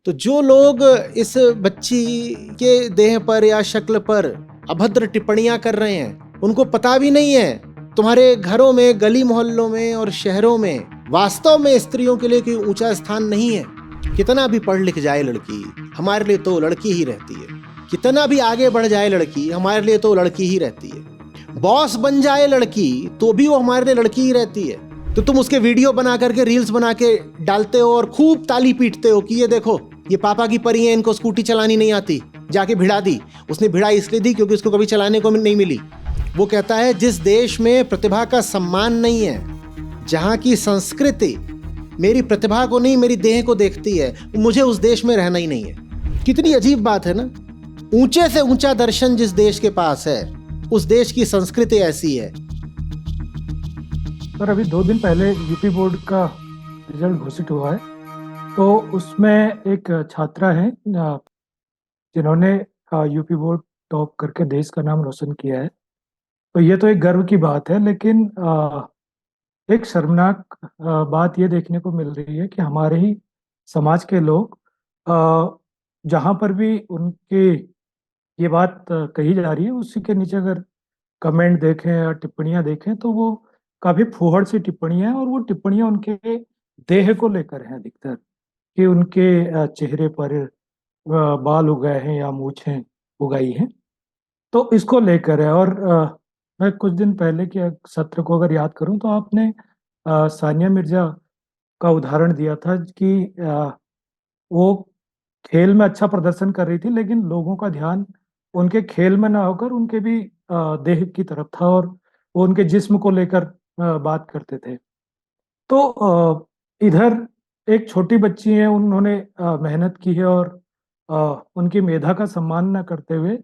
तो जो लोग इस बच्ची के देह पर या शक्ल पर अभद्र टिप्पणियां कर रहे हैं, उनको पता भी नहीं है तुम्हारे घरों में, गली मोहल्लों में और शहरों में वास्तव में स्त्रियों के लिए कोई ऊंचा स्थान नहीं है। कितना भी पढ़ लिख जाए लड़की, हमारे लिए तो लड़की ही रहती है। कितना भी आगे बढ़ जाए लड़की, हमारे लिए तो लड़की ही रहती है। बॉस बन जाए लड़की तो भी वो हमारे लिए लड़की ही रहती है। तो तुम उसके वीडियो बना करके, रील्स बना के डालते हो और खूब ताली पीटते हो कि ये देखो, ये पापा की परी है, इनको स्कूटी चलानी नहीं आती, जाके भिड़ा दी। उसने भिड़ाई इसलिए दी क्योंकि उसको कभी चलाने को नहीं मिली। वो कहता है जिस देश में प्रतिभा का सम्मान नहीं है, जहां की संस्कृति मेरी प्रतिभा को नहीं, मेरी देह को देखती है, मुझे उस देश में रहना ही नहीं है। कितनी अजीब बात है ना। ऊंचे से ऊंचा दर्शन जिस देश के पास है, उस देश की संस्कृति ऐसी है। सर, अभी 2 दिन पहले यूपी बोर्ड का रिजल्ट घोषित हुआ है। तो उसमें एक छात्रा है जिन्होंने यूपी बोर्ड टॉप करके देश का नाम रोशन किया है। तो ये तो एक गर्व की बात है, लेकिन एक शर्मनाक बात ये देखने को मिल रही है कि हमारे ही समाज के लोग जहाँ पर भी उनकी ये बात कही जा रही है, उसी के नीचे अगर कमेंट देखें या टिप्पणियां देखें तो वो काफी फूहड़ सी टिप्पणियां हैं, और वो टिप्पणियां उनके देह को लेकर हैं अधिकतर, कि उनके चेहरे पर बाल उगाए हैं या मूछें उगाई हैं। तो इसको लेकर है। और मैं कुछ दिन पहले के सत्र को अगर याद करूं तो आपने सानिया मिर्जा का उदाहरण दिया था कि वो खेल में अच्छा प्रदर्शन कर रही थी, लेकिन लोगों का ध्यान उनके खेल में ना होकर उनके भी देह की तरफ था, और वो उनके जिस्म को लेकर बात करते थे। तो इधर एक छोटी बच्ची है, उन्होंने मेहनत की है, और उनकी मेधा का सम्मान न करते हुए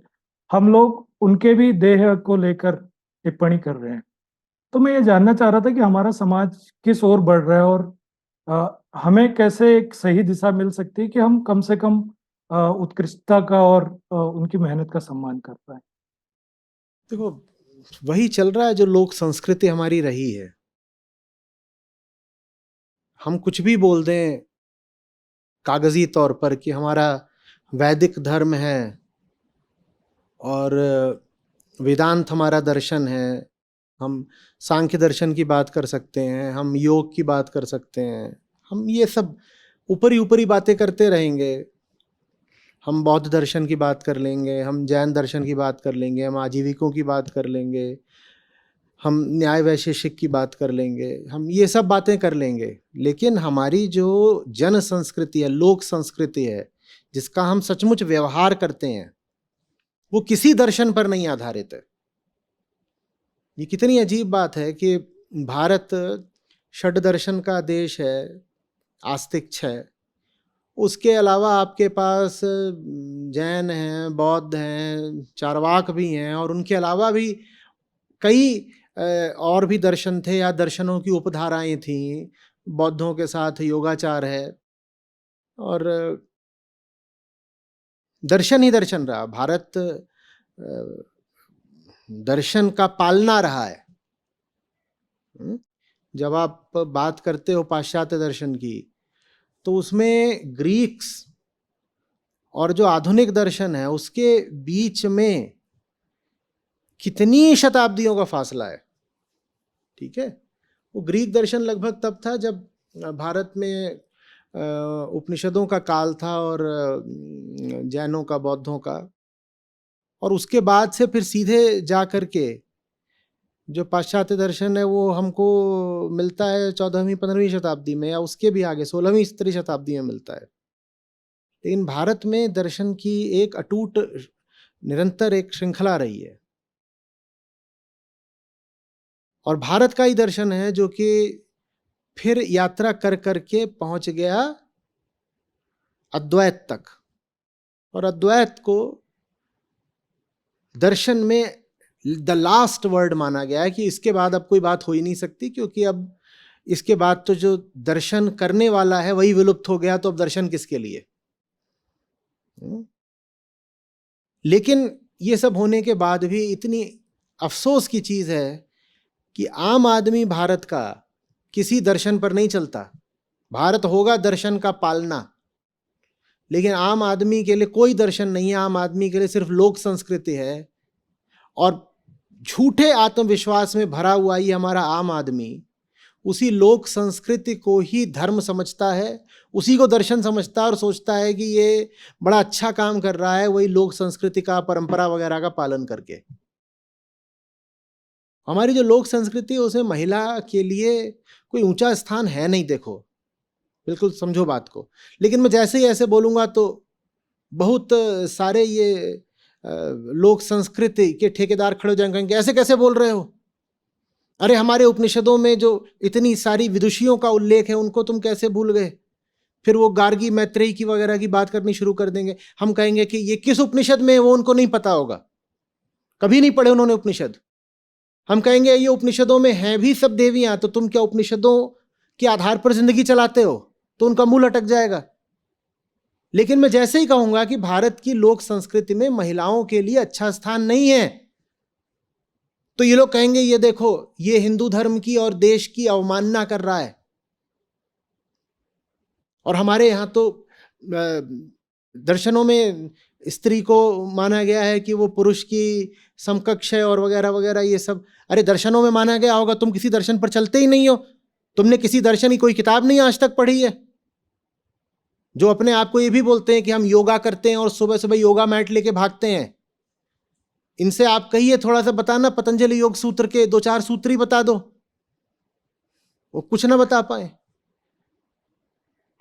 हम लोग उनके भी देह को लेकर टिप्पणी कर रहे हैं। तो मैं ये जानना चाह रहा था कि हमारा समाज किस ओर बढ़ रहा है, और हमें कैसे एक सही दिशा मिल सकती है कि हम कम से कम उत्कृष्टता का और उनकी मेहनत का सम्मान कर पाए। देखो, वही चल रहा है जो लोक संस्कृति हमारी रही है। हम कुछ भी बोल दें कागजी तौर पर कि हमारा वैदिक धर्म है और वेदांत हमारा दर्शन है, हम सांख्य दर्शन की बात कर सकते हैं, हम योग की बात कर सकते हैं, हम ये सब ऊपरी ऊपरी बातें करते रहेंगे। हम बौद्ध दर्शन की बात कर लेंगे, हम जैन दर्शन की बात कर लेंगे, हम आजीविकों की बात कर लेंगे, हम न्याय वैशेषिक की बात कर लेंगे, हम ये सब बातें कर लेंगे। लेकिन हमारी जो जन संस्कृति है, लोक संस्कृति है, जिसका हम सचमुच व्यवहार करते हैं, वो किसी दर्शन पर नहीं आधारित है। ये कितनी अजीब बात है कि भारत षड दर्शन का देश है, आस्तिक है। उसके अलावा आपके पास जैन हैं, बौद्ध हैं, चारवाक भी हैं, और उनके अलावा भी कई और भी दर्शन थे या दर्शनों की उपधाराएं थीं। बौद्धों के साथ योगाचार है, और दर्शन ही दर्शन रहा। भारत दर्शन का पालना रहा है। जब आप बात करते हो पाश्चात्य दर्शन की, तो उसमें ग्रीक्स और जो आधुनिक दर्शन है उसके बीच में कितनी शताब्दियों का फासला है। ठीक है, वो ग्रीक दर्शन लगभग तब था जब भारत में उपनिषदों का काल था और जैनों का, बौद्धों का, और उसके बाद से फिर सीधे जा करके जो पाश्चात्य दर्शन है वो हमको मिलता है 14वीं-15वीं शताब्दी में, या उसके भी आगे 16वीं-17वीं शताब्दी में मिलता है। लेकिन भारत में दर्शन की एक अटूट निरंतर एक श्रृंखला रही है, और भारत का ही दर्शन है जो कि फिर यात्रा कर करके पहुंच गया अद्वैत तक। और अद्वैत को दर्शन में द लास्ट वर्ड माना गया है कि इसके बाद अब कोई बात हो ही नहीं सकती, क्योंकि अब इसके बाद तो जो दर्शन करने वाला है वही विलुप्त हो गया, तो अब दर्शन किसके लिए। लेकिन ये सब होने के बाद भी इतनी अफसोस की चीज है कि आम आदमी भारत का किसी दर्शन पर नहीं चलता। भारत होगा दर्शन का पालना। लेकिन आम आदमी के लिए कोई दर्शन नहीं है, आम आदमी के लिए सिर्फ लोक संस्कृति है। और झूठे आत्मविश्वास में भरा हुआ ये हमारा आम आदमी उसी लोक संस्कृति को ही धर्म समझता है, उसी को दर्शन समझता है और सोचता है कि ये बड़ा अच्छा काम कर रहा है, वही लोक संस्कृति का, परंपरा वगैरह का पालन करके। हमारी जो लोक संस्कृति है उसमें महिला के लिए कोई ऊंचा स्थान है नहीं, देखो बिल्कुल समझो बात को। लेकिन मैं जैसे ही ऐसे बोलूँगा तो बहुत सारे ये लोक संस्कृति के ठेकेदार खड़े हो जाएंगे, कहेंगे ऐसे कैसे बोल रहे हो, अरे हमारे उपनिषदों में जो इतनी सारी विदुषियों का उल्लेख है उनको तुम कैसे भूल गए। फिर वो गार्गी मैत्रेयी की वगैरह की बात करनी शुरू कर देंगे। हम कहेंगे कि ये किस उपनिषद में है, वो उनको नहीं पता होगा, कभी नहीं पढ़े उन्होंने उपनिषद। हम कहेंगे ये उपनिषदों में हैं भी सब देवियां, तो तुम क्या उपनिषदों के आधार पर जिंदगी चलाते हो, तो उनका मूल अटक जाएगा। लेकिन मैं जैसे ही कहूंगा कि भारत की लोक संस्कृति में महिलाओं के लिए अच्छा स्थान नहीं है, तो ये लोग कहेंगे ये देखो ये हिंदू धर्म की और देश की अवमानना कर रहा है। और हमारे यहाँ तो दर्शनों में स्त्री को माना गया है कि वो पुरुष की समकक्ष है और वगैरह वगैरह ये सब। अरे दर्शनों में माना गया होगा, तुम किसी दर्शन पर चलते ही नहीं हो, तुमने किसी दर्शन की कोई किताब नहीं आज तक पढ़ी है। जो अपने आप को ये भी बोलते हैं कि हम योगा करते हैं और सुबह सुबह योगा मैट लेके भागते हैं, इनसे आप कहिए थोड़ा सा बताना, पतंजलि योग सूत्र के 2-4 सूत्र ही बता दो, वो कुछ ना बता पाए।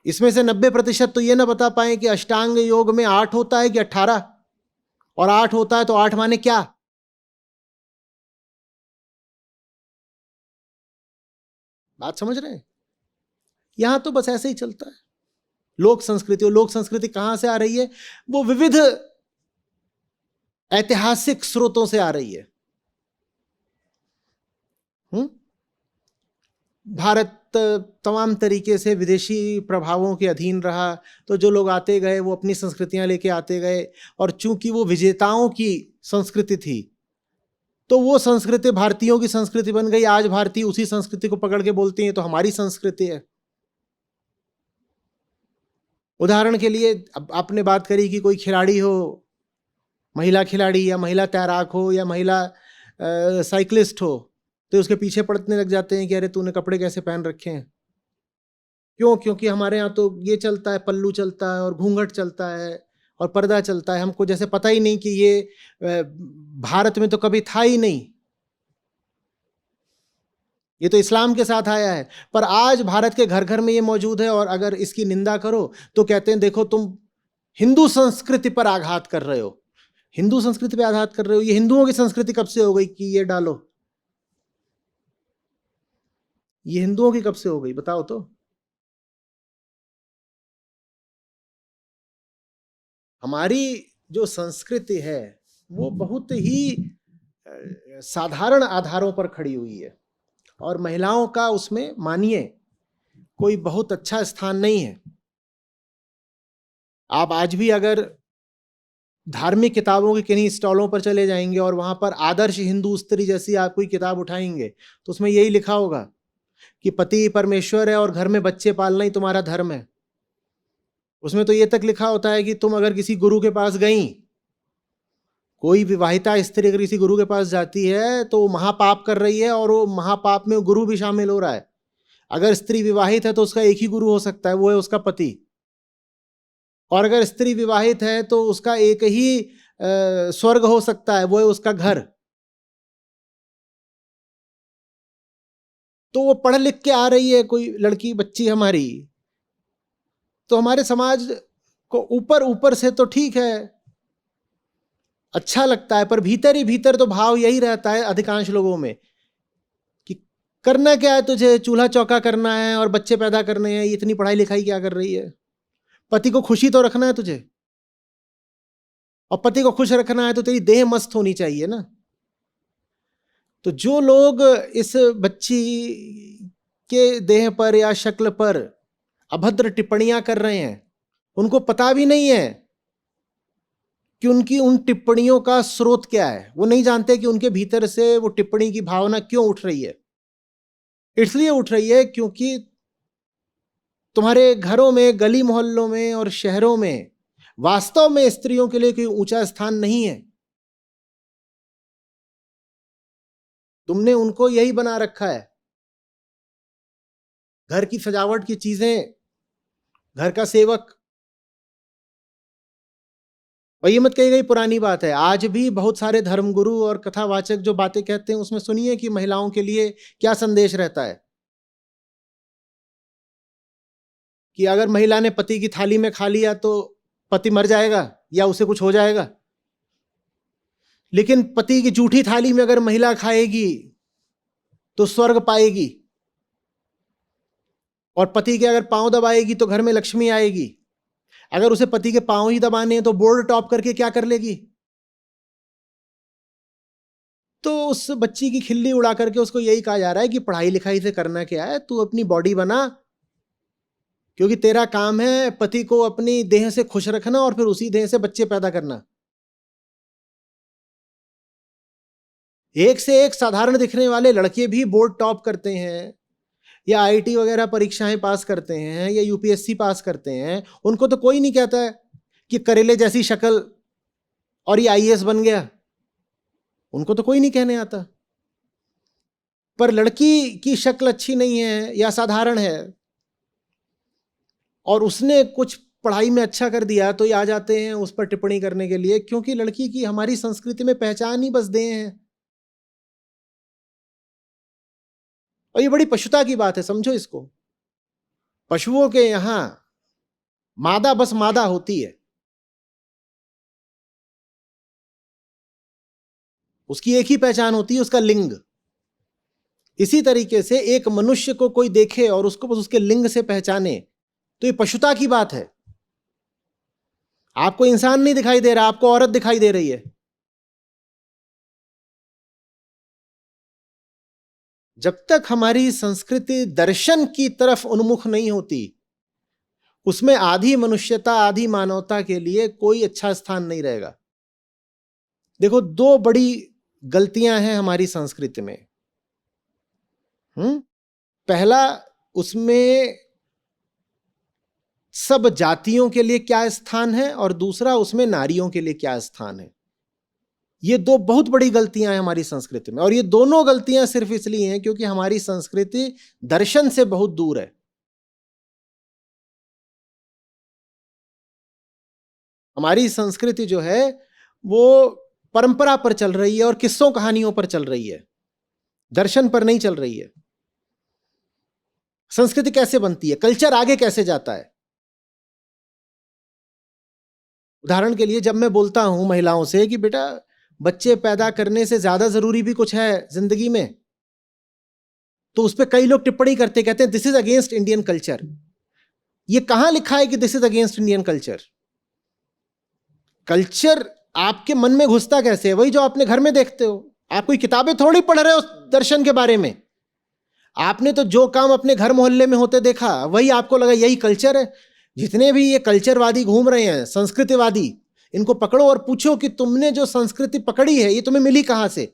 इसमें से 90% तो ये ना बता पाए कि अष्टांग योग में 8 होता है कि 18, और 8 होता है तो 8 माने क्या। बात समझ रहे हैं? यहां तो बस ऐसे ही चलता है लोक संस्कृति। और लोक संस्कृति कहां से आ रही है? वो विविध ऐतिहासिक स्रोतों से आ रही है। भारत तमाम तरीके से विदेशी प्रभावों के अधीन रहा, तो जो लोग आते गए वो अपनी संस्कृतियां लेके आते गए, और चूंकि वो विजेताओं की संस्कृति थी तो वो संस्कृति भारतीयों की संस्कृति बन गई। आज भारतीय उसी संस्कृति को पकड़ के बोलते हैं तो हमारी संस्कृति है। उदाहरण के लिए अब आपने बात करी कि कोई खिलाड़ी हो, महिला खिलाड़ी या महिला तैराक हो या महिला साइकिलिस्ट हो, तो उसके पीछे पड़ने लग जाते हैं कि अरे तूने कपड़े कैसे पहन रखे हैं। क्यों? क्योंकि हमारे यहाँ तो ये चलता है, पल्लू चलता है और घूंघट चलता है और पर्दा चलता है। हमको जैसे पता ही नहीं कि ये भारत में तो कभी था ही नहीं, ये तो इस्लाम के साथ आया है। पर आज भारत के घर घर में ये मौजूद है, और अगर इसकी निंदा करो तो कहते हैं देखो तुम हिंदू संस्कृति पर आघात कर रहे हो, हिंदू संस्कृति पर आघात कर रहे हो। ये हिंदुओं की संस्कृति कब से हो गई कि ये डालो? ये हिंदुओं की कब से हो गई बताओ तो? हमारी जो संस्कृति है वो बहुत ही साधारण आधारों पर खड़ी हुई है, और महिलाओं का उसमें मानिए कोई बहुत अच्छा स्थान नहीं है। आप आज भी अगर धार्मिक किताबों के किन्हीं स्टॉलों पर चले जाएंगे और वहां पर आदर्श हिंदू स्त्री जैसी आप कोई किताब उठाएंगे तो उसमें यही लिखा होगा कि पति परमेश्वर है और घर में बच्चे पालना ही तुम्हारा धर्म है। उसमें तो ये तक लिखा होता है कि तुम अगर किसी गुरु के पास गई, कोई विवाहिता स्त्री अगर किसी गुरु के पास जाती है तो वो महापाप कर रही है, और वो महापाप में गुरु भी शामिल हो रहा है। अगर स्त्री विवाहित है तो उसका एक ही गुरु हो सकता है, वो है उसका पति। और अगर स्त्री विवाहित है तो उसका एक ही स्वर्ग हो सकता है, वो है उसका घर। तो वो पढ़ लिख के आ रही है कोई लड़की बच्ची हमारी, तो हमारे समाज को ऊपर ऊपर से तो ठीक है, अच्छा लगता है, पर भीतर ही भीतर तो भाव यही रहता है अधिकांश लोगों में कि करना क्या है तुझे, चूल्हा चौका करना है और बच्चे पैदा करने हैं, इतनी पढ़ाई लिखाई क्या कर रही है? पति को खुशी तो रखना है तुझे, और पति को खुश रखना है तो तेरी देह मस्त होनी चाहिए ना। तो जो लोग इस बच्ची के देह पर या शक्ल पर अभद्र टिप्पणियां कर रहे हैं, उनको पता भी नहीं है कि उनकी उन टिप्पणियों का स्रोत क्या है। वो नहीं जानते कि उनके भीतर से वो टिप्पणी की भावना क्यों उठ रही है। इसलिए उठ रही है क्योंकि तुम्हारे घरों में, गली मोहल्लों में और शहरों में वास्तव में स्त्रियों के लिए कोई ऊंचा स्थान नहीं है। तुमने उनको यही बना रखा है, घर की सजावट की चीजें, घर का सेवक। और ये मत कहिएगा पुरानी बात है, आज भी बहुत सारे धर्मगुरु और कथावाचक जो बातें कहते हैं उसमें सुनिए कि महिलाओं के लिए क्या संदेश रहता है कि अगर महिला ने पति की थाली में खा लिया तो पति मर जाएगा या उसे कुछ हो जाएगा। लेकिन पति की जूठी थाली में अगर महिला खाएगी तो स्वर्ग पाएगी, और पति के अगर पांव दबाएगी तो घर में लक्ष्मी आएगी। अगर उसे पति के पांव ही दबाने हैं तो बोर्ड टॉप करके क्या कर लेगी? तो उस बच्ची की खिल्ली उड़ा करके उसको यही कहा जा रहा है कि पढ़ाई लिखाई से करना क्या है, तू अपनी बॉडी बना, क्योंकि तेरा काम है पति को अपनी देह से खुश रखना और फिर उसी देह से बच्चे पैदा करना। एक से एक साधारण दिखने वाले लड़के भी बोर्ड टॉप करते हैं या आईआईटी वगैरह परीक्षाएं पास करते हैं या यूपीएससी पास करते हैं। उनको तो कोई नहीं कहता है कि करेले जैसी शक्ल और ये आईएएस बन गया, उनको तो कोई नहीं कहने आता। पर लड़की की शक्ल अच्छी नहीं है या साधारण है और उसने कुछ पढ़ाई में अच्छा कर दिया तो ये आ जाते हैं उस पर टिप्पणी करने के लिए, क्योंकि लड़की की हमारी संस्कृति में पहचान ही बस देह है। और ये बड़ी पशुता की बात है, समझो इसको। पशुओं के यहां मादा बस मादा होती है, उसकी एक ही पहचान होती है, उसका लिंग। इसी तरीके से एक मनुष्य को कोई देखे और उसको बस उसके लिंग से पहचाने तो ये पशुता की बात है। आपको इंसान नहीं दिखाई दे रहा, आपको औरत दिखाई दे रही है। जब तक हमारी संस्कृति दर्शन की तरफ उन्मुख नहीं होती, उसमें आधी मनुष्यता आधी मानवता के लिए कोई अच्छा स्थान नहीं रहेगा। देखो, दो बड़ी गलतियां हैं हमारी संस्कृति में। पहला, उसमें सब जातियों के लिए क्या स्थान है, और दूसरा उसमें नारियों के लिए क्या स्थान है। ये दो बहुत बड़ी गलतियां हैं हमारी संस्कृति में, और ये दोनों गलतियां सिर्फ इसलिए हैं क्योंकि हमारी संस्कृति दर्शन से बहुत दूर है। हमारी संस्कृति जो है वो परंपरा पर चल रही है और किस्सों कहानियों पर चल रही है, दर्शन पर नहीं चल रही है। संस्कृति कैसे बनती है, कल्चर आगे कैसे जाता है? उदाहरण के लिए, जब मैं बोलता हूं महिलाओं से कि बेटा बच्चे पैदा करने से ज्यादा जरूरी भी कुछ है जिंदगी में, तो उस पर कई लोग टिप्पणी करते, कहते हैं this is against Indian culture. ये कहां लिखा है कि this is against Indian culture? Culture आपके मन में घुसता कैसे है? वही जो आपने घर में देखते हो। आप कोई किताबें थोड़ी पढ़ रहे हो दर्शन के बारे में, आपने तो जो काम अपने घर मोहल्ले में होते देखा वही आपको लगा यही कल्चर है। जितने भी ये कल्चरवादी घूम रहे हैं, संस्कृतिवादी, इनको पकड़ो और पूछो कि तुमने जो संस्कृति पकड़ी है ये तुम्हें मिली कहां से?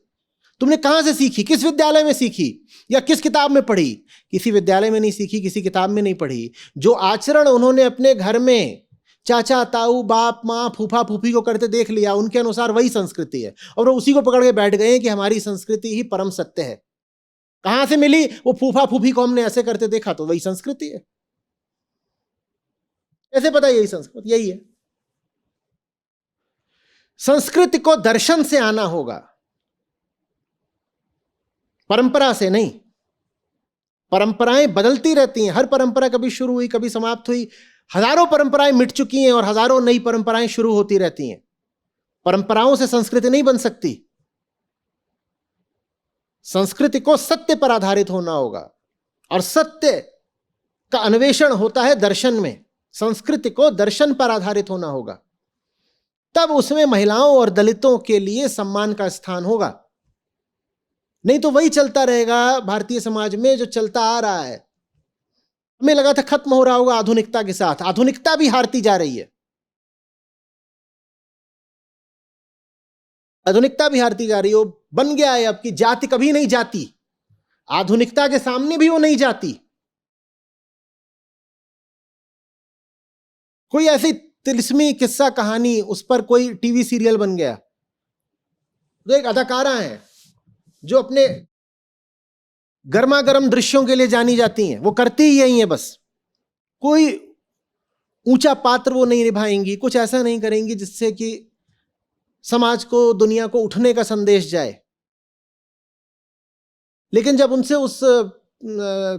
तुमने कहां से सीखी? किस विद्यालय में सीखी या किस किताब में पढ़ी? किसी विद्यालय में नहीं सीखी, किसी किताब में नहीं पढ़ी। जो आचरण उन्होंने अपने घर में चाचा ताऊ बाप माँ फूफा फूफी को करते देख लिया, उनके अनुसार वही संस्कृति है, और वो उसी को पकड़ के बैठ गए कि हमारी संस्कृति ही परम सत्य है। कहां से मिली? वो फूफा फूफी को हमने ऐसे करते देखा तो वही संस्कृति है। कैसे पता यही संस्कृति? यही है। संस्कृति को दर्शन से आना होगा, परंपरा से नहीं। परंपराएं बदलती रहती हैं, हर परंपरा कभी शुरू हुई कभी समाप्त हुई। हजारों परंपराएं मिट चुकी हैं और हजारों नई परंपराएं शुरू होती रहती हैं। परंपराओं से संस्कृति नहीं बन सकती। संस्कृति को सत्य पर आधारित होना होगा, और सत्य का अन्वेषण होता है दर्शन में। संस्कृति को दर्शन पर आधारित होना होगा, तब उसमें महिलाओं और दलितों के लिए सम्मान का स्थान होगा। नहीं तो वही चलता रहेगा भारतीय समाज में जो चलता आ रहा है। हमें लगा था खत्म हो रहा होगा आधुनिकता के साथ, आधुनिकता भी हारती जा रही है। आधुनिकता भी हारती जा रही हो, बन गया है अब कि जाति कभी नहीं जाती, आधुनिकता के सामने भी वो नहीं जाती। कोई ऐसी तिलिस्मी किस्सा कहानी, उस पर कोई टीवी सीरियल बन गया। तो एक अदाकारा है जो अपने गर्मा गर्म दृश्यों के लिए जानी जाती हैं, वो करती ही यही है बस, कोई ऊंचा पात्र वो नहीं निभाएंगी, कुछ ऐसा नहीं करेंगी जिससे कि समाज को, दुनिया को उठने का संदेश जाए। लेकिन जब उनसे उस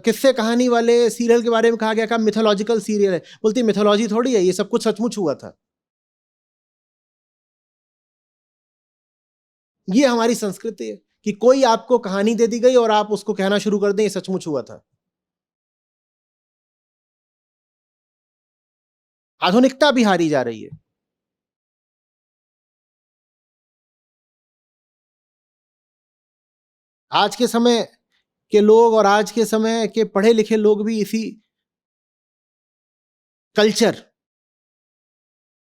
किस्से कहानी वाले सीरियल के बारे में कहा गया, मिथोलॉजिकल सीरियल है, बोलती मिथोलॉजी थोड़ी है, ये सब कुछ सचमुच हुआ था। ये हमारी संस्कृति है कि कोई आपको कहानी दे दी गई और आप उसको कहना शुरू कर दें ये सचमुच हुआ था। आधुनिकता भी हारी जा रही है। आज के समय के लोग और आज के समय के पढ़े लिखे लोग भी इसी कल्चर,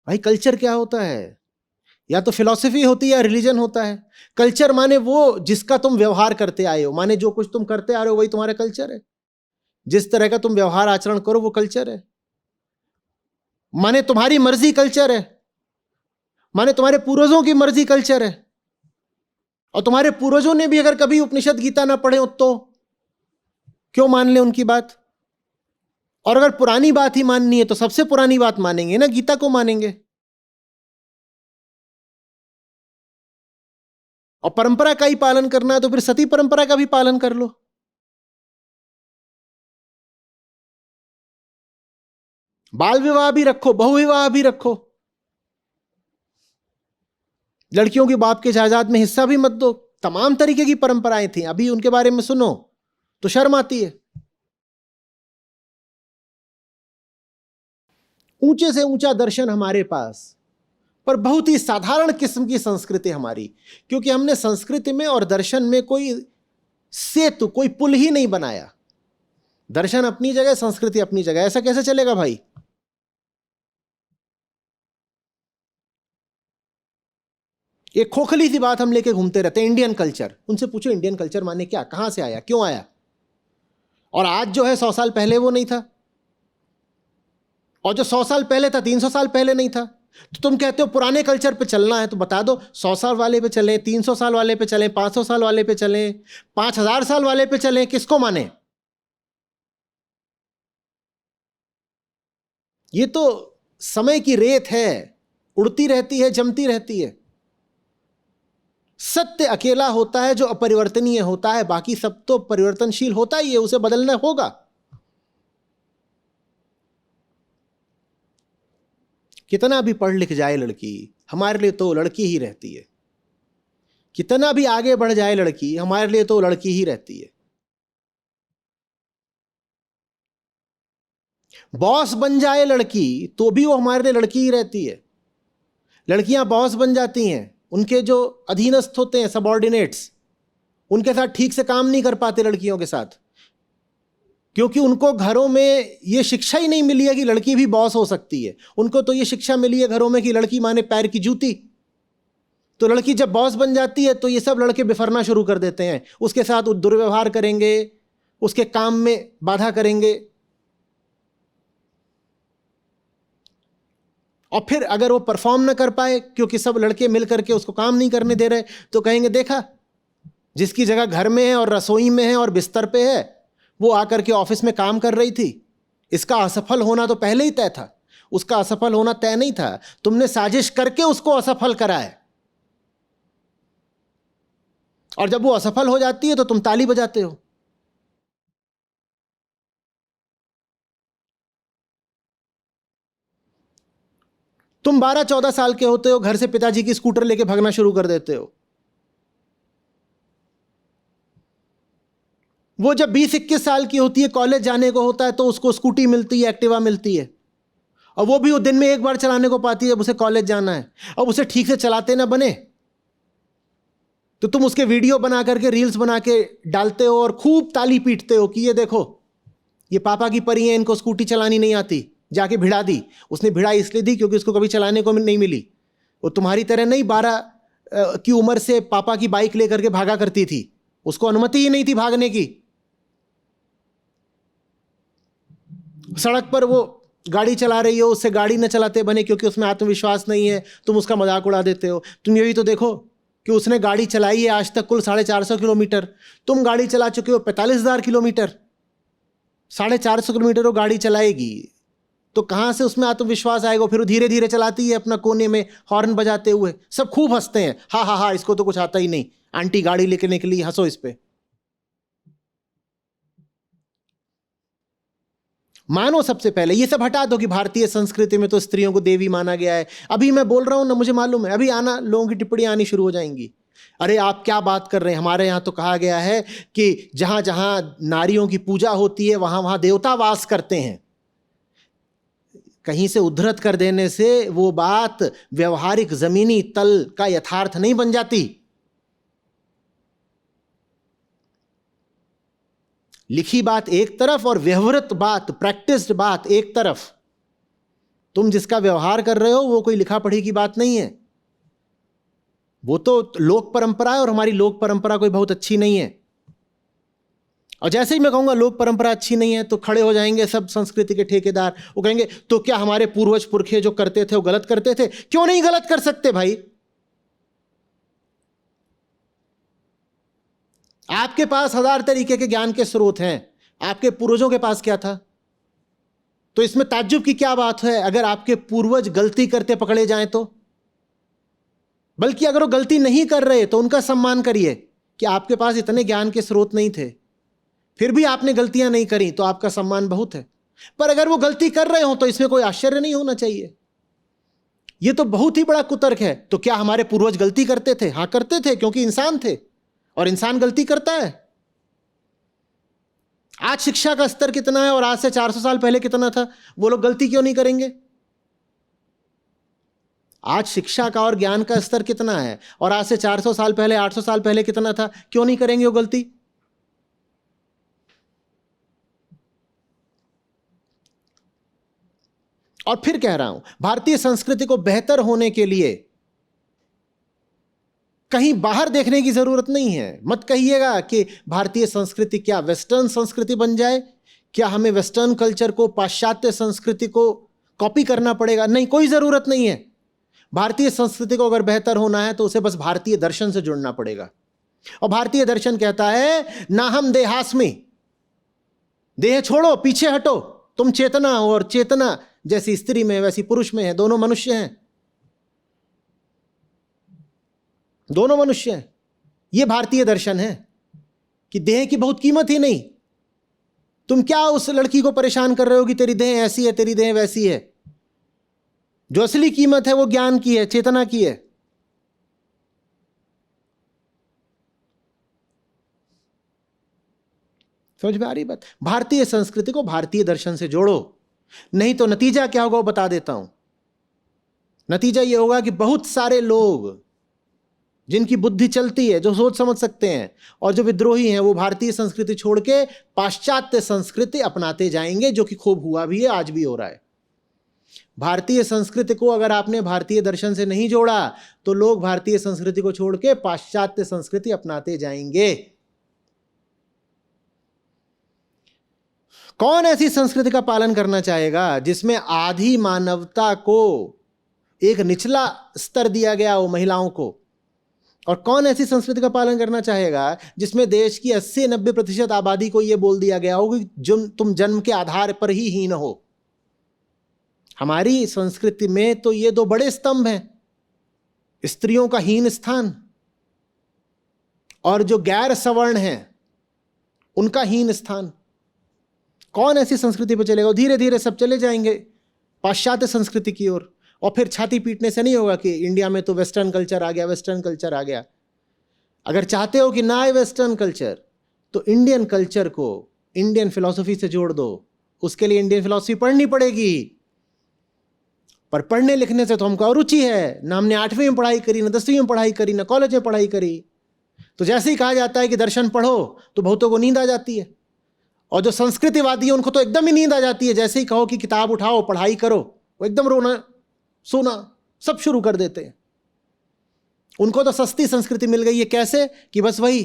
भाई कल्चर क्या होता है? या तो फिलॉसफी होती है या रिलीजन होता है। कल्चर माने वो जिसका तुम व्यवहार करते आए हो, माने जो कुछ तुम करते आ रहे हो वही तुम्हारा कल्चर है। जिस तरह का तुम व्यवहार आचरण करो वो कल्चर है। माने तुम्हारी मर्जी कल्चर है, माने तुम्हारे पूर्वजों की मर्जी कल्चर है। और तुम्हारे पूर्वजों ने भी अगर कभी उपनिषद गीता ना पढ़े हो तो क्यों मान ले उनकी बात? और अगर पुरानी बात ही माननी है तो सबसे पुरानी बात मानेंगे ना, गीता को मानेंगे। और परंपरा का ही पालन करना है तो फिर सती परंपरा का भी पालन कर लो। बाल विवाह भी रखो, बहु विवाह भी रखो, लड़कियों के बाप के जायदाद में हिस्सा भी मत दो। तमाम तरीके की परंपराएं थी, अभी उनके बारे में सुनो तो शर्म आती है। ऊंचे से ऊंचा दर्शन हमारे पास, पर बहुत ही साधारण किस्म की संस्कृति हमारी, क्योंकि हमने संस्कृति में और दर्शन में कोई सेतु, कोई पुल ही नहीं बनाया। दर्शन अपनी जगह, संस्कृति अपनी जगह, ऐसा कैसे चलेगा भाई? एक खोखली सी बात हम लेके घूमते रहते हैं, इंडियन कल्चर। उनसे पूछो इंडियन कल्चर माने क्या, कहां से आया, क्यों आया? और आज जो है 100 साल पहले वो नहीं था, और जो 100 साल पहले था 300 साल पहले नहीं था। तो तुम कहते हो पुराने कल्चर पे चलना है, तो बता दो 100 साल वाले पे चलें, 300 साल वाले पे चलें, 500 साल वाले पे चलें, 5000 साल वाले पे चलें, किसको माने? ये तो समय की रेत है, उड़ती रहती है, जमती रहती है। सत्य अकेला होता है जो अपरिवर्तनीय होता है, बाकी सब तो परिवर्तनशील होता ही है, उसे बदलना होगा। कितना भी पढ़ लिख जाए लड़की, हमारे लिए तो लड़की ही रहती है। कितना भी आगे बढ़ जाए लड़की, हमारे लिए तो लड़की ही रहती है। बॉस बन जाए लड़की तो भी वो हमारे लिए लड़की ही रहती है। लड़कियां बॉस बन जाती हैं, उनके जो अधीनस्थ होते हैं, सबऑर्डिनेट्स, उनके साथ ठीक से काम नहीं कर पाते लड़कियों के साथ, क्योंकि उनको घरों में ये शिक्षा ही नहीं मिली है कि लड़की भी बॉस हो सकती है। उनको तो ये शिक्षा मिली है घरों में कि लड़की माने पैर की जूती। तो लड़की जब बॉस बन जाती है तो ये सब लड़के बिफरना शुरू कर देते हैं, उसके साथ दुर्व्यवहार करेंगे, उसके काम में बाधा करेंगे। और फिर अगर वो परफॉर्म ना कर पाए क्योंकि सब लड़के मिल करके उसको काम नहीं करने दे रहे, तो कहेंगे देखा, जिसकी जगह घर में है और रसोई में है और बिस्तर पे है, वो आकर के ऑफिस में काम कर रही थी। इसका असफल होना तो पहले ही तय था, उसका असफल होना तय नहीं था, तुमने साजिश करके उसको असफल कराया। और जब वो असफल हो जाती है तो तुम ताली बजाते हो। तुम 12-14 साल के होते हो, घर से पिताजी की स्कूटर लेके भागना शुरू कर देते हो। वो जब 20-21 साल की होती है, कॉलेज जाने को होता है, तो उसको स्कूटी मिलती है, एक्टिवा मिलती है, और वो भी वो दिन में एक बार चलाने को पाती है जब उसे कॉलेज जाना है। अब उसे ठीक से चलाते ना बने तो तुम उसके वीडियो बना करके, रील्स बना के डालते हो और खूब ताली पीटते हो कि ये देखो, ये पापा की परी है, इनको स्कूटी चलानी नहीं आती, जाके भिड़ा दी। उसने भिड़ाई इसलिए दी क्योंकि उसको कभी चलाने को नहीं मिली। वो तुम्हारी तरह नहीं 12 की उम्र से पापा की बाइक लेकर के भागा करती थी, उसको अनुमति ही नहीं थी भागने की। सड़क पर वो गाड़ी चला रही हो, उससे गाड़ी न चलाते बने क्योंकि उसमें आत्मविश्वास नहीं है, तुम उसका मजाक उड़ा देते हो। तुम यही तो देखो कि उसने गाड़ी चलाई है आज तक कुल 450 किलोमीटर, तुम गाड़ी चला चुके हो 45,000 किलोमीटर। 450 किलोमीटर वो गाड़ी चलाएगी तो कहाँ से उसमें आत्मविश्वास आएगा? फिर वो धीरे धीरे चलाती है अपना कोने में हॉर्न बजाते हुए, सब खूब हंसते हैं, हा हा हा इसको तो कुछ आता ही नहीं, आंटी गाड़ी लेके निकली, हंसो इस पे। मानो सबसे पहले ये सब हटा दो कि भारतीय संस्कृति में तो स्त्रियों को देवी माना गया है। अभी मैं बोल रहा हूं ना, मुझे मालूम है अभी आना लोगों की टिप्पणियां आनी शुरू हो जाएंगी, अरे आप क्या बात कर रहे हैं, हमारे यहां तो कहा गया है कि जहां जहां नारियों की पूजा होती है वहां वहां देवता वास करते हैं। कहीं से उद्धृत कर देने से वो बात व्यवहारिक जमीनी तल का यथार्थ नहीं बन जाती। लिखी बात एक तरफ और व्यवहारिक बात, प्रैक्टिस्ड बात एक तरफ। तुम जिसका व्यवहार कर रहे हो वो कोई लिखा पढ़ी की बात नहीं है, वो तो लोक परंपरा है और हमारी लोक परंपरा कोई बहुत अच्छी नहीं है। और जैसे ही मैं कहूंगा लोक परंपरा अच्छी नहीं है तो खड़े हो जाएंगे सब संस्कृति के ठेकेदार, वो कहेंगे तो क्या हमारे पूर्वज पुरखे जो करते थे वो गलत करते थे? क्यों नहीं गलत कर सकते भाई? आपके पास 1000 तरीके के ज्ञान के स्रोत हैं, आपके पूर्वजों के पास क्या था? तो इसमें ताज्जुब की क्या बात है अगर आपके पूर्वज गलती करते पकड़े जाएं तो? बल्कि अगर वो गलती नहीं कर रहे तो उनका सम्मान करिए कि आपके पास इतने ज्ञान के स्रोत नहीं थे, फिर भी आपने गलतियां नहीं करी तो आपका सम्मान बहुत है। पर अगर वो गलती कर रहे हो तो इसमें कोई आश्चर्य नहीं होना चाहिए। यह तो बहुत ही बड़ा कुतर्क है। तो क्या हमारे पूर्वज गलती करते थे? हां करते थे, क्योंकि इंसान थे और इंसान गलती करता है। आज शिक्षा का स्तर कितना है और आज से 400 साल पहले कितना था? वो लोग गलती क्यों नहीं करेंगे? आज शिक्षा का और ज्ञान का स्तर कितना है और आज से 400 साल पहले, 800 साल पहले कितना था? क्यों नहीं करेंगे वो गलती? और फिर कह रहा हूं, भारतीय संस्कृति को बेहतर होने के लिए कहीं बाहर देखने की जरूरत नहीं है। मत कहिएगा कि भारतीय संस्कृति क्या वेस्टर्न संस्कृति बन जाए, क्या हमें वेस्टर्न कल्चर को, पाश्चात्य संस्कृति को कॉपी करना पड़ेगा? नहीं, कोई जरूरत नहीं है। भारतीय संस्कृति को अगर बेहतर होना है तो उसे बस भारतीय दर्शन से जुड़ना पड़ेगा। और भारतीय दर्शन कहता है ना हम देहास्मि, देह छोड़ो, पीछे हटो, तुम चेतना हो और चेतना जैसी स्त्री में वैसी पुरुष में है, दोनों मनुष्य हैं, दोनों मनुष्य हैं। यह भारतीय दर्शन है कि देह की बहुत कीमत ही नहीं। तुम क्या उस लड़की को परेशान कर रहे हो कि तेरी देह ऐसी है, तेरी देह वैसी है? जो असली कीमत है वो ज्ञान की है, चेतना की है। समझ में आ रही बात? भारतीय संस्कृति को भारतीय दर्शन से जोड़ो, नहीं तो नतीजा क्या होगा वो बता देता हूं। नतीजा ये होगा कि बहुत सारे लोग जिनकी बुद्धि चलती है, जो सोच समझ सकते हैं और जो विद्रोही हैं, वो भारतीय संस्कृति छोड़ के पाश्चात्य संस्कृति अपनाते जाएंगे, जो कि खूब हुआ भी है, आज भी हो रहा है। भारतीय संस्कृति को अगर आपने भारतीय दर्शन से नहीं जोड़ा तो लोग भारतीय संस्कृति को छोड़ के पाश्चात्य संस्कृति अपनाते जाएंगे। कौन ऐसी संस्कृति का पालन करना चाहेगा जिसमें आधी मानवता को एक निचला स्तर दिया गया हो, महिलाओं को? और कौन ऐसी संस्कृति का पालन करना चाहेगा जिसमें देश की 80-90% आबादी को यह बोल दिया गया हो कि तुम जन्म के आधार पर ही हीन हो? हमारी संस्कृति में तो ये दो बड़े स्तंभ हैं, स्त्रियों का हीन स्थान और जो गैर सवर्ण हैं उनका हीन स्थान। कौन ऐसी संस्कृति पर चलेगा? धीरे धीरे सब चले जाएंगे पाश्चात्य संस्कृति की ओर। और फिर छाती पीटने से नहीं होगा कि इंडिया में तो वेस्टर्न कल्चर आ गया, वेस्टर्न कल्चर आ गया। अगर चाहते हो कि ना आए वेस्टर्न कल्चर तो इंडियन कल्चर को इंडियन फिलॉसफी से जोड़ दो। उसके लिए इंडियन फिलॉसफी पढ़नी पड़ेगी, पर पढ़ने लिखने से तो हमको अरुचि है ना। हमने 8वीं में पढ़ाई करी, ना 10वीं में पढ़ाई करी, ना कॉलेज में पढ़ाई करी। तो जैसे ही कहा जाता है कि दर्शन पढ़ो तो बहुतों को नींद आ जाती है, और जो संस्कृतिवादी है उनको तो एकदम ही नींद आ जाती है। जैसे ही कहो कि किताब उठाओ, पढ़ाई करो, वो एकदम रोना सोना सब शुरू कर देते हैं। उनको तो सस्ती संस्कृति मिल गई है। कैसे? कि बस वही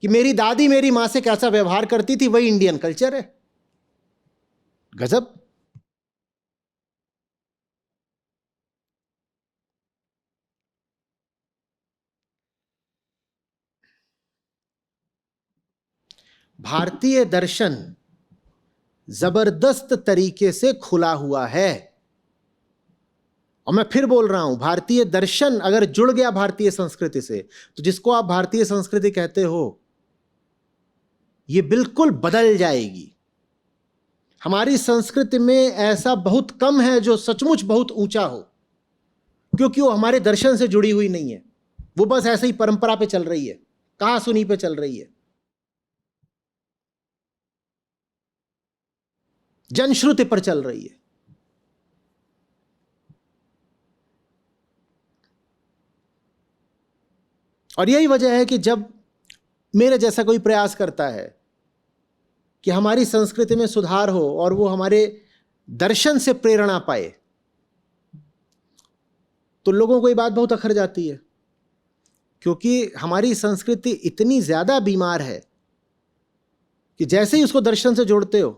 कि मेरी दादी मेरी मां से कैसा व्यवहार करती थी वही इंडियन कल्चर है। गजब। भारतीय दर्शन जबरदस्त तरीके से खुला हुआ है। और मैं फिर बोल रहा हूं, भारतीय दर्शन अगर जुड़ गया भारतीय संस्कृति से, तो जिसको आप भारतीय संस्कृति कहते हो, ये बिल्कुल बदल जाएगी। हमारी संस्कृति में ऐसा बहुत कम है जो सचमुच बहुत ऊंचा हो, क्योंकि वो हमारे दर्शन से जुड़ी हुई नहीं है। वो बस ऐसे ही परंपरा पे चल रही है, कहा सुनी पे चल रही है, जनश्रुति पर चल रही है। और यही वजह है कि जब मेरे जैसा कोई प्रयास करता है कि हमारी संस्कृति में सुधार हो और वो हमारे दर्शन से प्रेरणा पाए, तो लोगों को ये बात बहुत अखर जाती है, क्योंकि हमारी संस्कृति इतनी ज्यादा बीमार है कि जैसे ही उसको दर्शन से जोड़ते हो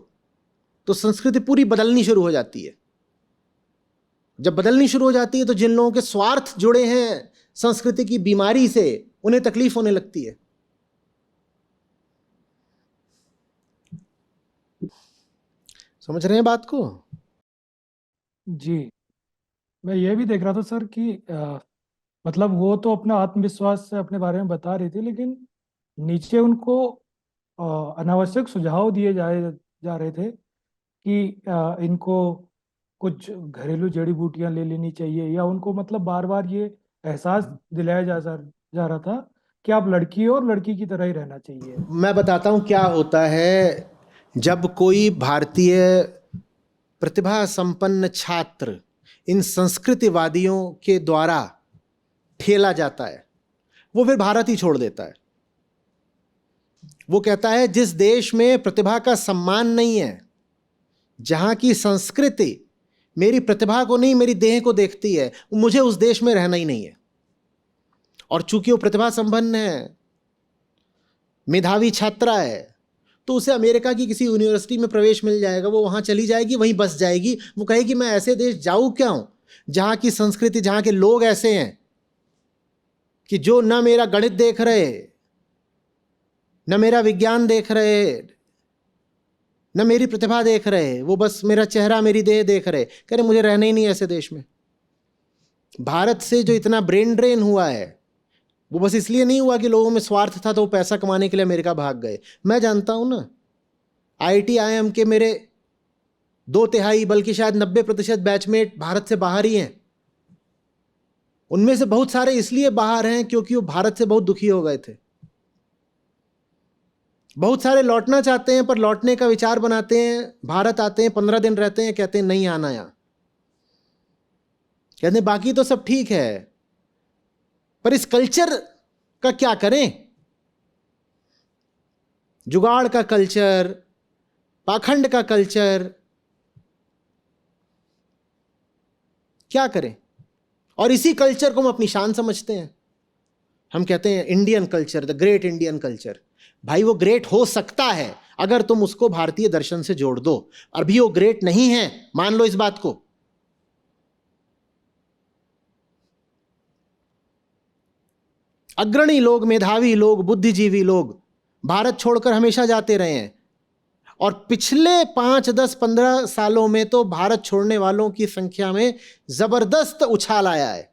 तो संस्कृति पूरी बदलनी शुरू हो जाती है। जब बदलनी शुरू हो जाती है तो जिन लोगों के स्वार्थ जुड़े हैं संस्कृति की बीमारी से, उन्हें तकलीफ होने लगती है। समझ रहे हैं बात को? जी, मैं ये भी देख रहा था सर कि मतलब वो तो अपना आत्मविश्वास से अपने बारे में बता रही थी, लेकिन नीचे उनको अनावश्यक सुझाव दिए जा रहे थे कि इनको कुछ घरेलू जड़ी बूटियां ले लेनी चाहिए, या उनको मतलब बार बार ये एहसास दिलाया जा रहा था कि आप लड़की हो और लड़की की तरह ही रहना चाहिए। मैं बताता हूं क्या होता है जब कोई भारतीय प्रतिभा संपन्न छात्र इन संस्कृतिवादियों के द्वारा ठेला जाता है, वो फिर भारत ही छोड़ देता है। वो कहता है जिस देश में प्रतिभा का सम्मान नहीं है, जहां की संस्कृति मेरी प्रतिभा को नहीं मेरी देह को देखती है, मुझे उस देश में रहना ही नहीं है। और चूंकि वो प्रतिभा संपन्न है, मेधावी छात्रा है, तो उसे अमेरिका की किसी यूनिवर्सिटी में प्रवेश मिल जाएगा, वो वहां चली जाएगी, वहीं बस जाएगी। वो कहेगी मैं ऐसे देश जाऊं क्यों जहां की संस्कृति, जहां के लोग ऐसे हैं कि जो न मेरा गणित देख रहे, न मेरा विज्ञान देख रहे, न मेरी प्रतिभा देख रहे, वो बस मेरा चेहरा मेरी देह देख रहे। कह रहे मुझे रहना ही नहीं ऐसे देश में। भारत से जो इतना ब्रेन ड्रेन हुआ है, वो बस इसलिए नहीं हुआ कि लोगों में स्वार्थ था तो वो पैसा कमाने के लिए अमेरिका भाग गए। मैं जानता हूं ना, IIT IIM के मेरे 2/3 बल्कि शायद 90% बैचमेट भारत से बाहर ही हैं। उनमें से बहुत सारे इसलिए बाहर हैं क्योंकि वो भारत से बहुत दुखी हो गए थे। बहुत सारे लौटना चाहते हैं, पर लौटने का विचार बनाते हैं, भारत आते हैं, 15 दिन रहते हैं, कहते हैं नहीं आना यहां। कहते हैं बाकी तो सब ठीक है, पर इस कल्चर का क्या करें? जुगाड़ का कल्चर, पाखंड का कल्चर, क्या करें? और इसी कल्चर को हम अपनी शान समझते हैं। हम कहते हैं Indian culture, the great Indian culture. भाई वो ग्रेट हो सकता है अगर तुम उसको भारतीय दर्शन से जोड़ दो। अभी वो ग्रेट नहीं है, मान लो इस बात को। अग्रणी लोग, मेधावी लोग, बुद्धिजीवी लोग भारत छोड़कर हमेशा जाते रहे हैं, और पिछले 5, 10, 15 सालों में तो भारत छोड़ने वालों की संख्या में जबरदस्त उछाल आया है।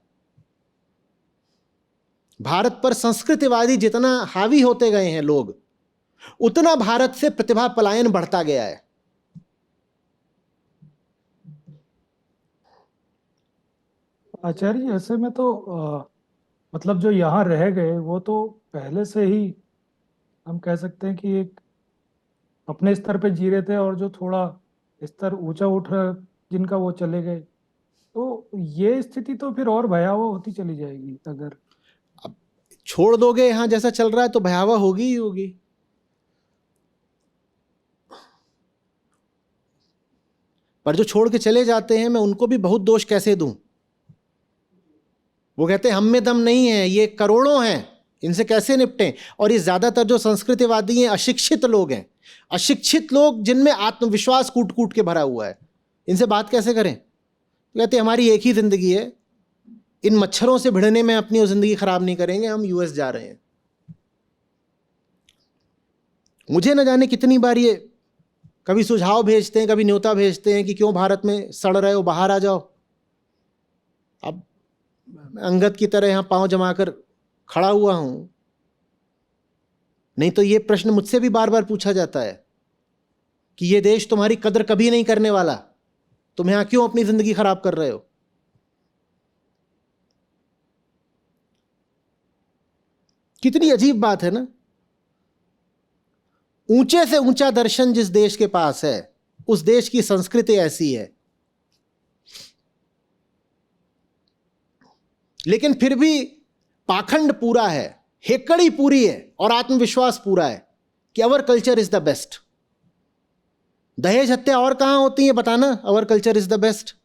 भारत पर संस्कृतिवादी जितना हावी होते गए हैं लोग, उतना भारत से प्रतिभा पलायन बढ़ता गया है। आचार्य, ऐसे में तो मतलब जो यहाँ रह गए वो तो पहले से ही हम कह सकते हैं कि एक अपने स्तर पे जी रहे थे, और जो थोड़ा स्तर ऊंचा उठ रहा जिनका, वो चले गए। तो ये स्थिति तो फिर और भयावह होती चली जाएगी अगर अब छोड़ दोगे यहां जैसा चल रहा है तो भयावह होगी ही होगी। पर जो छोड़ के चले जाते हैं, मैं उनको भी बहुत दोष कैसे दूं? वो कहते हैं हम में दम नहीं है, ये करोड़ों हैं, इनसे कैसे निपटें? और ये ज्यादातर जो संस्कृतिवादी हैं अशिक्षित लोग हैं, अशिक्षित लोग जिनमें आत्मविश्वास कूट कूट के भरा हुआ है, इनसे बात कैसे करें? कहते हैं हमारी एक ही जिंदगी है, इन मच्छरों से भिड़ने में अपनी जिंदगी खराब नहीं करेंगे, हम US जा रहे हैं। मुझे न जाने कितनी बार ये कभी सुझाव भेजते हैं, कभी न्योता भेजते हैं कि क्यों भारत में सड़ रहे हो, बाहर आ जाओ। अब अंगद की तरह यहाँ पांव जमाकर खड़ा हुआ हूं, नहीं तो ये प्रश्न मुझसे भी बार बार पूछा जाता है कि ये देश तुम्हारी कदर कभी नहीं करने वाला, तुम यहां क्यों अपनी जिंदगी खराब कर रहे हो। कितनी अजीब बात है ना। ऊंचे से ऊंचा दर्शन जिस देश के पास है, उस देश की संस्कृति ऐसी है, लेकिन फिर भी पाखंड पूरा है, हेकड़ी पूरी है और आत्मविश्वास पूरा है कि our culture is the best. दहेज हत्या और कहां होती है बताना, our culture is the best.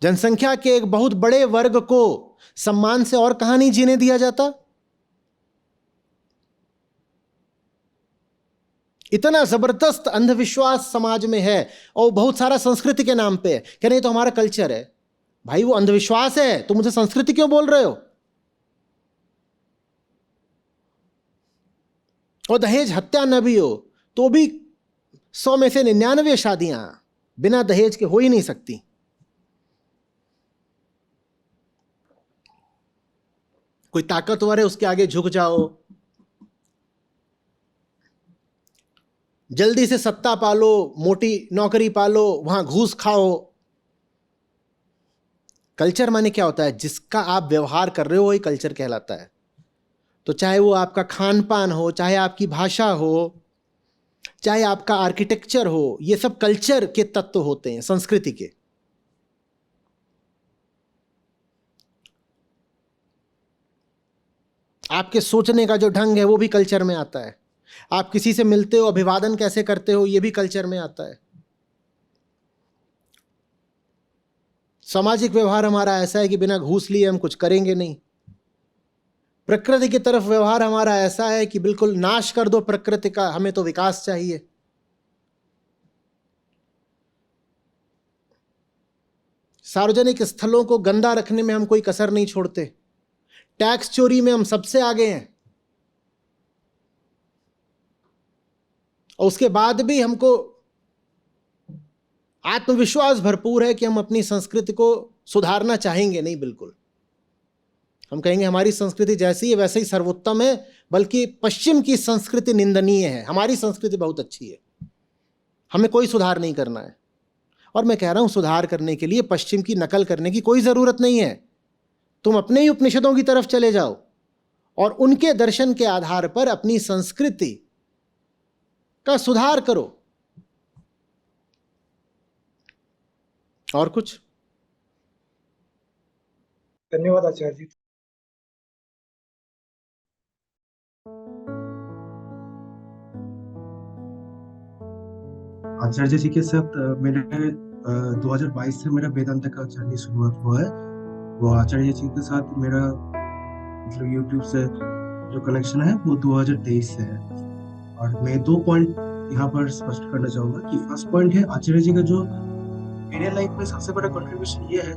जनसंख्या के एक बहुत बड़े वर्ग को सम्मान से और कहां नहीं जीने दिया जाता। इतना जबरदस्त अंधविश्वास समाज में है और बहुत सारा संस्कृति के नाम पे है। कह रहे तो हमारा कल्चर है। भाई वो अंधविश्वास है, तुम मुझे संस्कृति क्यों बोल रहे हो। और दहेज हत्या न भी हो तो भी 100 में से 99 शादियां बिना दहेज के हो ही नहीं सकती। कोई ताकतवर है उसके आगे झुक जाओ, जल्दी से सत्ता पालो, मोटी नौकरी पालो, वहां घूस खाओ। कल्चर माने क्या होता है, जिसका आप व्यवहार कर रहे हो वही कल्चर कहलाता है। तो चाहे वो आपका खान पान हो, चाहे आपकी भाषा हो, चाहे आपका आर्किटेक्चर हो, ये सब कल्चर के तत्व होते हैं, संस्कृति के। आपके सोचने का जो ढंग है वो भी कल्चर में आता है। आप किसी से मिलते हो, अभिवादन कैसे करते हो, ये भी कल्चर में आता है। सामाजिक व्यवहार हमारा ऐसा है कि बिना घूस लिए हम कुछ करेंगे नहीं। प्रकृति की तरफ व्यवहार हमारा ऐसा है कि बिल्कुल नाश कर दो प्रकृति का, हमें तो विकास चाहिए। सार्वजनिक स्थलों को गंदा रखने में हम कोई कसर नहीं छोड़ते। टैक्स चोरी में हम सबसे आगे हैं, और उसके बाद भी हमको आत्मविश्वास भरपूर है कि हम अपनी संस्कृति को सुधारना चाहेंगे नहीं। बिल्कुल हम कहेंगे हमारी संस्कृति जैसी है वैसे ही सर्वोत्तम है, बल्कि पश्चिम की संस्कृति निंदनीय है, हमारी संस्कृति बहुत अच्छी है, हमें कोई सुधार नहीं करना है। और मैं कह रहा हूं सुधार करने के लिए पश्चिम की नकल करने की कोई जरूरत नहीं है। तुम अपने ही उपनिषदों की तरफ चले जाओ और उनके दर्शन के आधार पर अपनी संस्कृति का सुधार करो। और कुछ? धन्यवाद आचार्य जी। आचार्य जी के साथ मेरे 2022 से मेरा वेदांत का जर्नी शुरुआत हुआ है। वो आचार्य जी के साथ मेरा जो YouTube से जो कनेक्शन है वो 2023 से है। और मैं 2 पॉइंट यहाँ पर स्पष्ट करना चाहूंगा कि फर्स्ट पॉइंट है आचार्य जी का जो मेरे लाइफ में सबसे बड़ा कंट्रीब्यूशन ये है,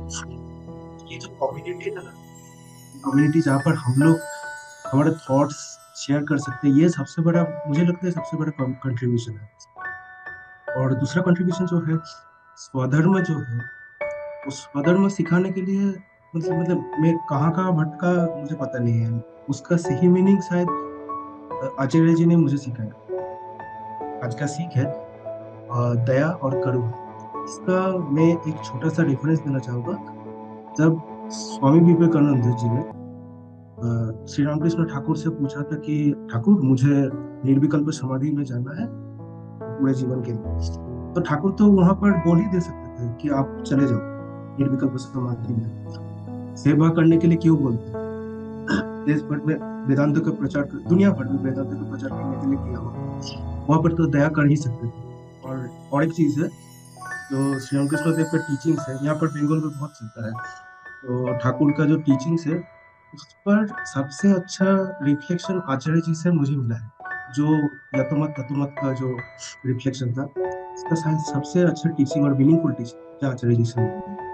ये जो कम्युनिटी है ना, कम्युनिटी जहाँ पर हम लोग हमारे थॉट्स शेयर कर सकते हैं, ये सबसे बड़ा, मुझे लगता है सबसे बड़ा कंट्रीब्यूशन है। और दूसरा कंट्रीब्यूशन जो है स्वधर्म जो है, उस स्वधर्म सिखाने के लिए मतलब मैं कहाँ भटका मुझे पता नहीं है, उसका सही मीनिंग शायद आचार्य जी ने मुझे सिखाया। आज का सीख है दया और करुणा। इसका मैं एक छोटा सा रेफरेंस देना चाहूंगा। जब स्वामी विवेकानंद जी ने श्री रामकृष्ण ठाकुर से पूछा था कि ठाकुर मुझे निर्विकल्प समाधि में जाना है पूरे जीवन के लिए, तो ठाकुर तो वहां पर बोल ही दे सकते थे कि आप चले जाओ निर्विकल्प समाधि में। सेवा करने के लिए क्यों बोलते हैं? देश भर में वेदांत का प्रचार, दुनिया भर में वेदांत का प्रचार करने के लिए किया हुआ, वहां पर तो दया कर ही सकते थे। और एक चीज है जो श्री रामकृष्ण देव का टीचिंग्स है, यहाँ पर बंगाल में बहुत चलता है, तो ठाकुर का जो टीचिंग्स है उस पर सबसे अच्छा रिफ्लेक्शन आचार्य जी से मुझे मिला है। जो यतोमत ततोमत का जो रिफ्लेक्शन था, इसका शायद सबसे अच्छा टीचिंग और मीनिंगफुल टीचिंग आचार्य जी से मिला है।